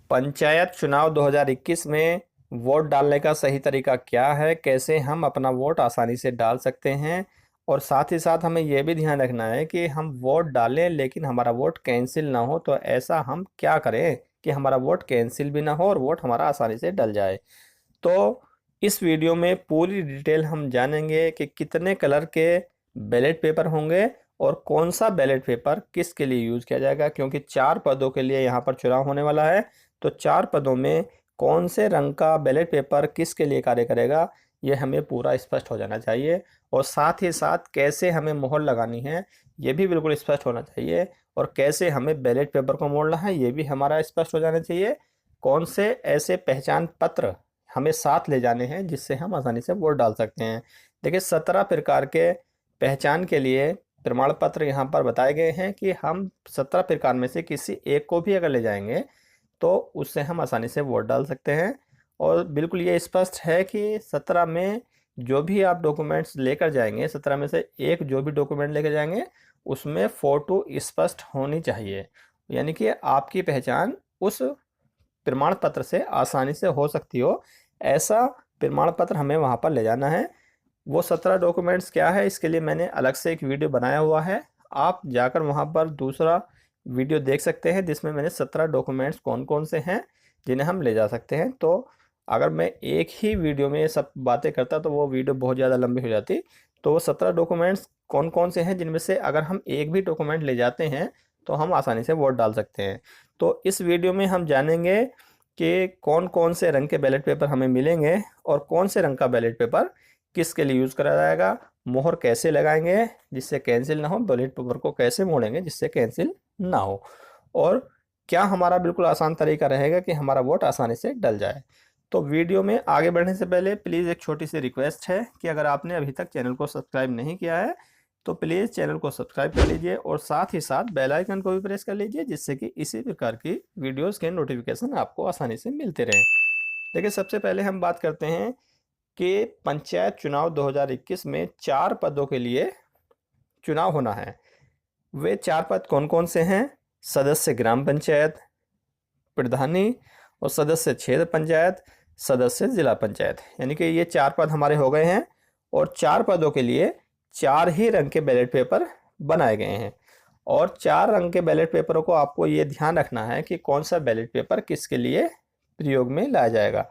पंचायत चुनाव 2021 में वोट डालने का सही तरीका क्या है, कैसे हम अपना वोट आसानी से डाल सकते हैं। और साथ ही साथ हमें यह भी ध्यान रखना है कि हम वोट डालें लेकिन हमारा वोट कैंसिल ना हो। तो ऐसा हम क्या करें कि हमारा वोट कैंसिल भी ना हो और वोट हमारा आसानी से डल जाए। तो इस वीडियो में पूरी डिटेल हम जानेंगे कि कितने कलर के बैलेट पेपर होंगे और कौन सा बैलेट पेपर किसके लिए यूज़ किया जाएगा, क्योंकि 4 पदों के लिए यहाँ पर चुनाव होने वाला है। तो 4 पदों में कौन से रंग का बैलेट पेपर किसके लिए कार्य करेगा, ये हमें पूरा स्पष्ट हो जाना चाहिए। और साथ ही साथ कैसे हमें मोहर लगानी है ये भी बिल्कुल स्पष्ट होना चाहिए। और कैसे हमें बैलेट पेपर को मोड़ना है ये भी हमारा स्पष्ट हो जाना चाहिए। कौन से ऐसे पहचान पत्र हमें साथ ले जाने हैं जिससे हम आसानी से वोट डाल सकते हैं। देखिए 17 प्रकार के पहचान के लिए प्रमाण पत्र यहाँ पर बताए गए हैं कि हम 17 प्रकार में से किसी एक को भी अगर ले जाएंगे तो उससे हम आसानी से वोट डाल सकते हैं। और बिल्कुल ये स्पष्ट है कि 17 में जो भी आप डॉक्यूमेंट्स लेकर जाएंगे, 17 में से एक जो भी डॉक्यूमेंट लेकर जाएंगे उसमें फ़ोटो स्पष्ट होनी चाहिए, यानी कि आपकी पहचान उस प्रमाण पत्र से आसानी से हो सकती हो, ऐसा प्रमाण पत्र हमें वहाँ पर ले जाना है। वो 17 डॉक्यूमेंट्स क्या है इसके लिए मैंने अलग से एक वीडियो बनाया हुआ है, आप जाकर वहाँ पर दूसरा वीडियो देख सकते हैं जिसमें मैंने 17 डॉक्यूमेंट्स कौन कौन से हैं जिन्हें हम ले जा सकते हैं। तो अगर मैं एक ही वीडियो में ये सब बातें करता तो वो वीडियो बहुत ज़्यादा लंबी हो जाती। तो वो 17 डॉक्यूमेंट्स कौन कौन से हैं जिनमें से अगर हम एक भी डॉक्यूमेंट ले जाते हैं तो हम आसानी से वोट डाल सकते हैं। तो इस वीडियो में हम जानेंगे कि कौन कौन से रंग के बैलेट पेपर हमें मिलेंगे और कौन से रंग का बैलेट पेपर किसके लिए यूज़ करा जाएगा, मोहर कैसे लगाएंगे जिससे कैंसिल ना हो, बैलेट पेपर को कैसे मोड़ेंगे जिससे कैंसिल ना हो, और क्या हमारा बिल्कुल आसान तरीका रहेगा कि हमारा वोट आसानी से डल जाए। तो वीडियो में आगे बढ़ने से पहले प्लीज़ एक छोटी सी रिक्वेस्ट है कि अगर आपने अभी तक चैनल को सब्सक्राइब नहीं किया है तो प्लीज़ चैनल को सब्सक्राइब कर लीजिए और साथ ही साथ बेल आइकन को भी प्रेस कर लीजिए जिससे कि इसी प्रकार की वीडियोस के नोटिफिकेशन आपको आसानी से मिलते रहें। देखिए सबसे पहले हम बात करते हैं कि पंचायत चुनाव 2021 में 4 पदों के लिए चुनाव होना है। वे 4 पद कौन कौन से हैं? सदस्य ग्राम पंचायत, प्रधानी और सदस्य क्षेत्र पंचायत, सदस्य जिला पंचायत, यानी कि ये 4 पद हमारे हो गए हैं। और 4 पदों के लिए 4 ही रंग के बैलेट पेपर बनाए गए हैं। और 4 रंग के बैलेट पेपरों को आपको ये ध्यान रखना है कि कौन सा बैलेट पेपर किसके लिए प्रयोग में लाया जाएगा।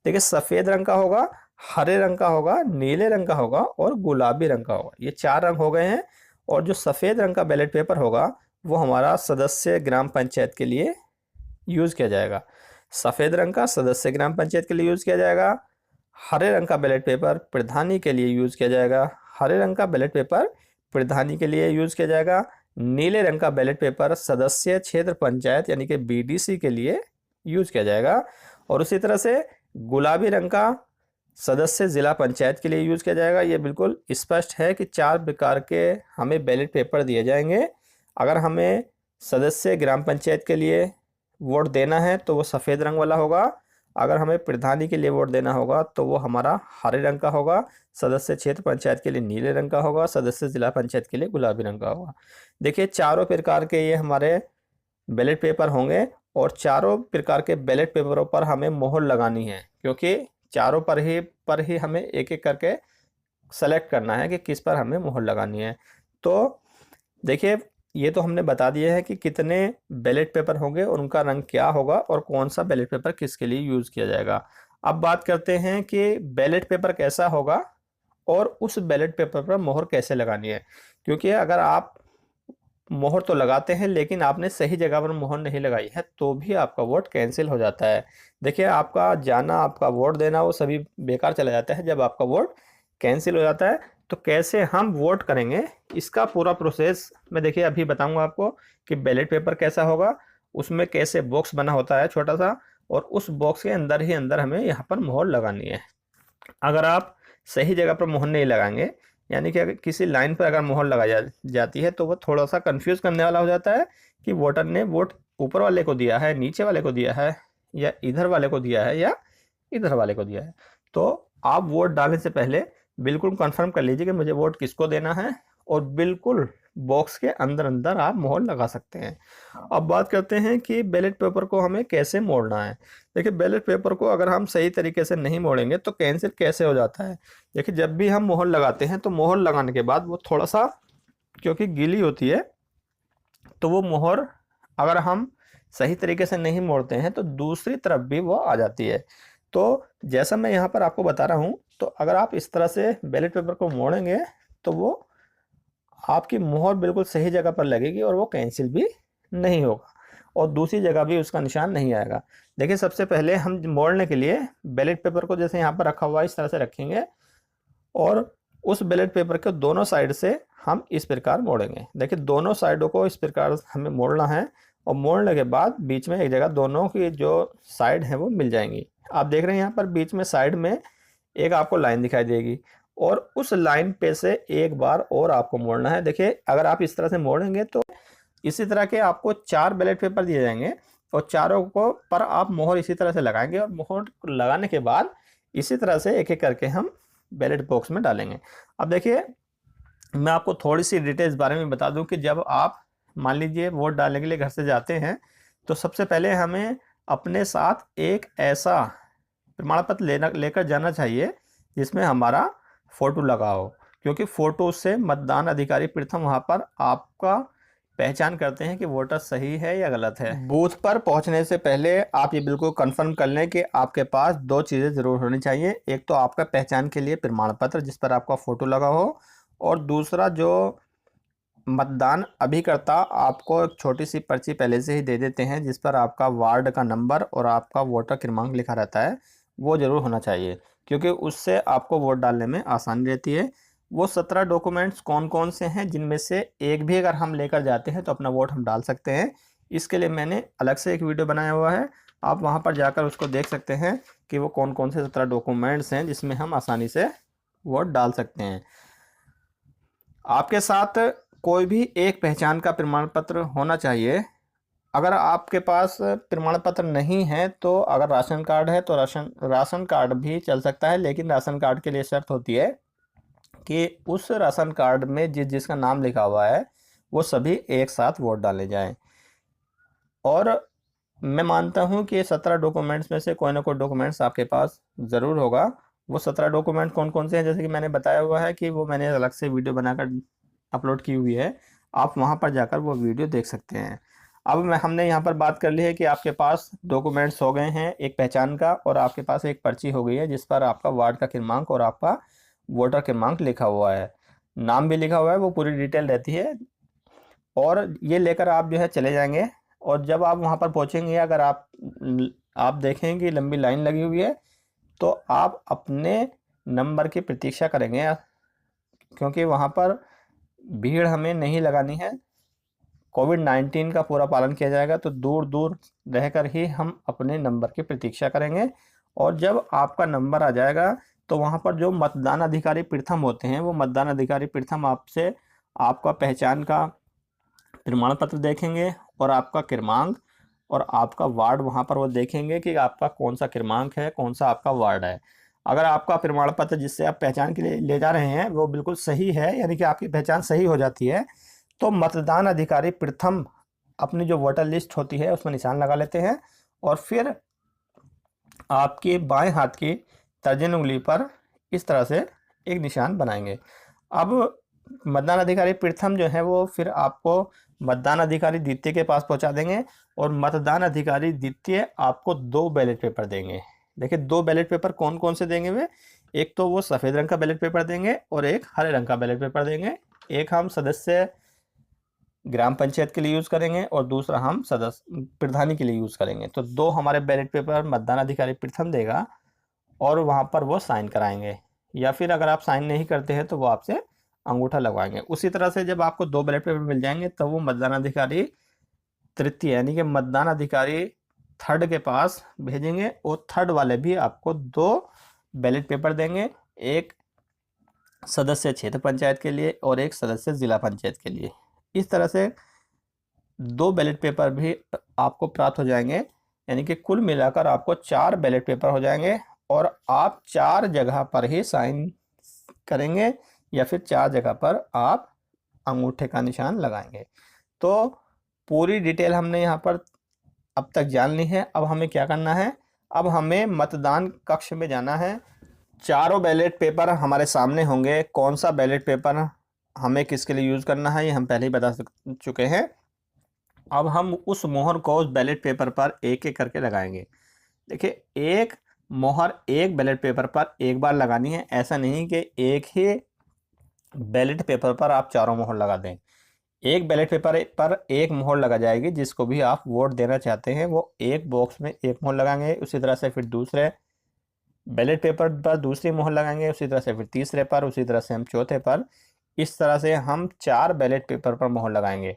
देखिए सफ़ेद रंग का होगा, हरे रंग का होगा, नीले रंग का होगा और गुलाबी रंग का होगा, ये 4 रंग हो गए हैं। और जो सफ़ेद रंग का बैलेट पेपर होगा वो हमारा सदस्य ग्राम पंचायत के लिए यूज़ किया जाएगा। सफ़ेद रंग का सदस्य ग्राम पंचायत के लिए यूज़ किया जाएगा। हरे रंग का बैलेट पेपर प्रधानी के लिए यूज़ किया जाएगा। हरे रंग का बैलेट पेपर प्रधानी के लिए यूज़ किया जाएगा। नीले रंग का बैलेट पेपर सदस्य क्षेत्र पंचायत यानी कि बीडीसी के लिए यूज़ किया जाएगा। और उसी तरह से गुलाबी रंग का सदस्य जिला पंचायत के लिए यूज़ किया जाएगा। ये बिल्कुल स्पष्ट है कि 4 प्रकार के हमें बैलेट पेपर दिए जाएंगे। अगर हमें सदस्य ग्राम पंचायत के लिए वोट देना है तो वो सफ़ेद रंग वाला होगा। अगर हमें प्रधानी के लिए वोट देना होगा तो वो हमारा हरे रंग का होगा। सदस्य क्षेत्र पंचायत के लिए नीले रंग का होगा। सदस्य जिला पंचायत के लिए गुलाबी रंग का होगा। देखिए चारों प्रकार के ये हमारे बैलेट पेपर होंगे और चारों प्रकार के बैलेट पेपरों पर हमें मोहर लगानी है, क्योंकि चारों पर ही हमें एक एक करके सेलेक्ट करना है कि किस पर हमें मोहर लगानी है। तो देखिए ये तो हमने बता दिया है कि कितने बैलेट पेपर होंगे और उनका रंग क्या होगा और कौन सा बैलेट पेपर किसके लिए यूज़ किया जाएगा। अब बात करते हैं कि बैलेट पेपर कैसा होगा और उस बैलेट पेपर पर मोहर कैसे लगानी है। क्योंकि अगर आप मोहर तो लगाते हैं लेकिन आपने सही जगह पर मोहर नहीं लगाई है तो भी आपका वोट कैंसिल हो जाता है। देखिए आपका जाना, आपका वोट देना वो सभी बेकार चला जाता है जब आपका वोट कैंसिल हो जाता है। तो कैसे हम वोट करेंगे इसका पूरा प्रोसेस मैं देखिए अभी बताऊंगा आपको कि बैलेट पेपर कैसा होगा, उसमें कैसे बॉक्स बना होता है छोटा सा, और उस बॉक्स के अंदर ही अंदर हमें यहाँ पर मोहर लगानी है। अगर आप सही जगह पर मोहर नहीं लगाएंगे, यानी कि अगर किसी लाइन पर अगर मोहर लगाई जाती है तो वो थोड़ा सा कंफ्यूज करने वाला हो जाता है कि वोटर ने वोट ऊपर वाले को दिया है, नीचे वाले को दिया है, या इधर वाले को दिया है, या इधर वाले को दिया है। तो आप वोट डालने से पहले बिल्कुल कंफर्म कर लीजिए कि मुझे वोट किसको देना है और बिल्कुल बॉक्स के अंदर अंदर आप मोहर लगा सकते हैं। अब बात करते हैं कि बैलेट पेपर को हमें कैसे मोड़ना है। देखिए, बैलेट पेपर को अगर हम सही तरीके से नहीं मोड़ेंगे तो कैंसिल कैसे हो जाता है। देखिए, जब भी हम मोहर लगाते हैं तो मोहर लगाने के बाद वो थोड़ा सा, क्योंकि गीली होती है, तो वो मोहर अगर हम सही तरीके से नहीं मोड़ते हैं तो दूसरी तरफ भी वो आ जाती है। तो जैसा मैं यहाँ पर आपको बता रहा हूँ, तो अगर आप इस तरह से बैलेट पेपर को मोड़ेंगे तो वो आपकी मोहर बिल्कुल सही जगह पर लगेगी और वो कैंसिल भी नहीं होगा और दूसरी जगह भी उसका निशान नहीं आएगा। देखिए, सबसे पहले हम मोड़ने के लिए बैलेट पेपर को जैसे यहाँ पर रखा हुआ है इस तरह से रखेंगे और उस बैलेट पेपर के दोनों साइड से हम इस प्रकार मोड़ेंगे। देखिए, दोनों साइडों को इस प्रकार हमें मोड़ना है और मोड़ने के बाद बीच में एक जगह दोनों की जो साइड है वो मिल जाएंगी। आप देख रहे हैं यहाँ पर बीच में साइड में एक आपको लाइन दिखाई देगी और उस लाइन पे से एक बार और आपको मोड़ना है। देखिए, अगर आप इस तरह से मोड़ेंगे तो इसी तरह के आपको 4 बैलेट पेपर दिए जाएंगे और चारों को पर आप मोहर इसी तरह से लगाएंगे और मोहर लगाने के बाद इसी तरह से एक एक करके हम बैलेट बॉक्स में डालेंगे। अब देखिए, मैं आपको थोड़ी सी डिटेल इस बारे में बता दूं कि जब आप मान लीजिए वोट डालने के लिए घर से जाते हैं तो सबसे पहले हमें अपने साथ एक ऐसा प्रमाण पत्र लेकर जाना चाहिए जिसमें हमारा फोटो लगा हो, क्योंकि फोटो से मतदान अधिकारी प्रथम वहां पर आपका पहचान करते हैं कि वोटर सही है या गलत है। बूथ पर पहुंचने से पहले आप ये बिल्कुल कंफर्म कर लें कि आपके पास 2 चीज़ें ज़रूर होनी चाहिए। एक तो आपका पहचान के लिए प्रमाण पत्र जिस पर आपका फ़ोटो लगा हो और दूसरा जो मतदान अभिकर्ता आपको एक छोटी सी पर्ची पहले से ही दे देते हैं जिस पर आपका वार्ड का नंबर और आपका वोटर क्रमांक लिखा रहता है, वो ज़रूर होना चाहिए, क्योंकि उससे आपको वोट डालने में आसानी रहती है। वो 17 डॉक्यूमेंट्स कौन कौन से हैं जिनमें से एक भी अगर हम लेकर जाते हैं तो अपना वोट हम डाल सकते हैं। इसके लिए मैंने अलग से एक वीडियो बनाया हुआ है, आप वहाँ पर जाकर उसको देख सकते हैं कि वो कौन कौन से 17 डॉक्यूमेंट्स हैं जिसमें हम आसानी से वोट डाल सकते हैं। आपके साथ कोई भी एक पहचान का प्रमाण पत्र होना चाहिए। अगर आपके पास प्रमाण पत्र नहीं है तो अगर राशन कार्ड है तो राशन कार्ड भी चल सकता है, लेकिन राशन कार्ड के लिए शर्त होती है कि उस राशन कार्ड में जिसका नाम लिखा हुआ है वो सभी एक साथ वोट डाले जाएं। और मैं मानता हूं कि 17 डॉक्यूमेंट्स में से कोई ना कोई डॉक्यूमेंट्स आपके पास ज़रूर होगा। वो 17 डॉक्यूमेंट कौन कौन से हैं, जैसे कि मैंने बताया हुआ है कि वो मैंने अलग से वीडियो बनाकर अपलोड की हुई है, आप वहां पर जाकर वो वीडियो देख सकते हैं। अब हमने यहाँ पर बात कर ली है कि आपके पास डॉक्यूमेंट्स हो गए हैं एक पहचान का और आपके पास एक पर्ची हो गई है जिस पर आपका वार्ड का क्रमांक और आपका वोटर क्रमांक लिखा हुआ है, नाम भी लिखा हुआ है, वो पूरी डिटेल रहती है। और ये लेकर आप जो है चले जाएंगे और जब आप वहाँ पर पहुँचेंगे, अगर आप देखें कि लंबी लाइन लगी हुई है तो आप अपने नंबर की प्रतीक्षा करेंगे, क्योंकि वहाँ पर भीड़ हमें नहीं लगानी है। कोविड-19 का पूरा पालन किया जाएगा तो दूर दूर रहकर ही हम अपने नंबर की प्रतीक्षा करेंगे और जब आपका नंबर आ जाएगा तो वहाँ पर जो मतदान अधिकारी प्रथम होते हैं वो मतदान अधिकारी प्रथम आपसे आपका पहचान का प्रमाण पत्र देखेंगे और आपका क्रमांक और आपका वार्ड वहाँ पर वो देखेंगे कि आपका कौन सा क्रमांक है, कौन सा आपका वार्ड है। अगर आपका प्रमाण पत्र जिससे आप पहचान के लिए ले जा रहे हैं वो बिल्कुल सही है, यानी कि आपकी पहचान सही हो जाती है, तो मतदान अधिकारी प्रथम अपनी जो वोटर लिस्ट होती है उसमें निशान लगा लेते हैं और फिर आपके बाएं हाथ की तर्जनी उंगली पर इस तरह से एक निशान बनाएंगे। अब मतदान अधिकारी प्रथम जो है वो फिर आपको मतदान अधिकारी द्वितीय के पास पहुंचा देंगे और मतदान अधिकारी द्वितीय आपको 2 बैलेट पेपर देंगे। देखिए, 2 बैलेट पेपर कौन कौन से देंगे वे, एक तो वो सफ़ेद रंग का बैलेट पेपर देंगे और एक हरे रंग का बैलेट पेपर देंगे। एक हम सदस्य ग्राम पंचायत के लिए यूज़ करेंगे और दूसरा हम सदस्य प्रधानी के लिए यूज़ करेंगे। तो 2 हमारे बैलेट पेपर मतदान अधिकारी प्रथम देगा और वहाँ पर वो साइन कराएंगे, या फिर अगर आप साइन नहीं करते हैं तो वो आपसे अंगूठा लगवाएंगे। उसी तरह से जब आपको 2 बैलेट पेपर मिल जाएंगे तब वो मतदान अधिकारी तृतीय यानी कि मतदान अधिकारी थर्ड के पास भेजेंगे और थर्ड वाले भी आपको 2 बैलेट पेपर देंगे, एक सदस्य क्षेत्र पंचायत के लिए और एक सदस्य जिला पंचायत के लिए। इस तरह से 2 बैलेट पेपर भी आपको प्राप्त हो जाएंगे, यानी कि कुल मिलाकर आपको 4 बैलेट पेपर हो जाएंगे और आप 4 जगह पर ही साइन करेंगे या फिर 4 जगह पर आप अंगूठे का निशान लगाएंगे। तो पूरी डिटेल हमने यहाँ पर अब तक जान ली है। अब हमें क्या करना है, अब हमें मतदान कक्ष में जाना है। चारों बैलेट पेपर हमारे सामने होंगे। कौन सा बैलेट पेपर हमें किसके लिए यूज़ करना है ये हम पहले ही बता चुके हैं। अब हम उस मोहर को उस बैलेट पेपर पर एक एक करके लगाएंगे। देखिए, एक मोहर एक बैलेट पेपर पर एक बार लगानी है। ऐसा नहीं कि एक ही बैलेट पेपर पर आप चारों मोहर लगा दें। एक बैलेट पेपर पर एक मोहर लगा जाएगी। जिसको भी आप वोट देना चाहते हैं वो एक बॉक्स में एक मोहर लगाएंगे। उसी तरह से फिर दूसरे बैलेट पेपर पर दूसरी मोहर लगाएंगे। उसी तरह से फिर तीसरे पर, उसी तरह से हम चौथे पर। इस तरह से हम 4 बैलेट पेपर पर मोहर लगाएंगे।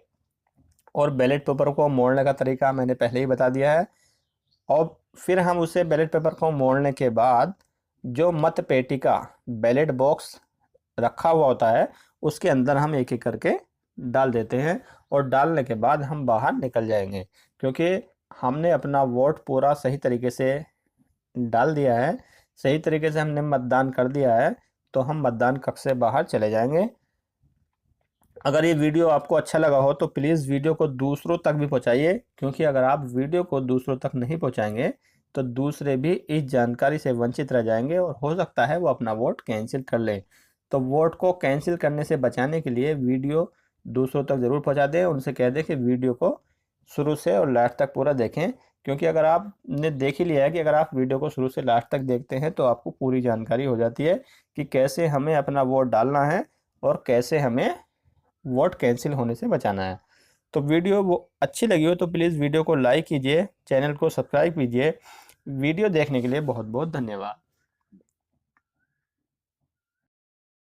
और बैलेट पेपर को मोड़ने का तरीका मैंने पहले ही बता दिया है। और फिर हम उसे बैलेट पेपर को मोड़ने के बाद जो मत पेटी का बैलेट बॉक्स रखा हुआ होता है उसके अंदर हम एक एक करके डाल देते हैं। और डालने के बाद हम बाहर निकल जाएंगे, क्योंकि हमने अपना वोट पूरा सही तरीके से डाल दिया है, सही तरीके से हमने मतदान कर दिया है। तो हम मतदान कक्ष से बाहर चले जाएंगे। अगर ये वीडियो आपको अच्छा लगा हो तो प्लीज़ वीडियो को दूसरों तक भी पहुंचाइए, क्योंकि अगर आप वीडियो को दूसरों तक नहीं पहुंचाएंगे तो दूसरे भी इस जानकारी से वंचित रह जाएंगे और हो सकता है वो अपना वोट कैंसिल कर लें। तो वोट को कैंसिल करने से बचाने के लिए वीडियो दूसरों तक ज़रूर पहुँचा दें। उनसे कह दें कि वीडियो को शुरू से और लास्ट तक पूरा देखें, क्योंकि अगर आपने देख ही लिया है कि अगर आप वीडियो को शुरू से लास्ट तक देखते हैं तो आपको पूरी जानकारी हो जाती है कि कैसे हमें अपना वोट डालना है और कैसे हमें वोट कैंसिल होने से बचाना है। तो वीडियो वो अच्छी लगी हो तो प्लीज़ वीडियो को लाइक कीजिए, चैनल को सब्सक्राइब कीजिए। वीडियो देखने के लिए बहुत बहुत धन्यवाद।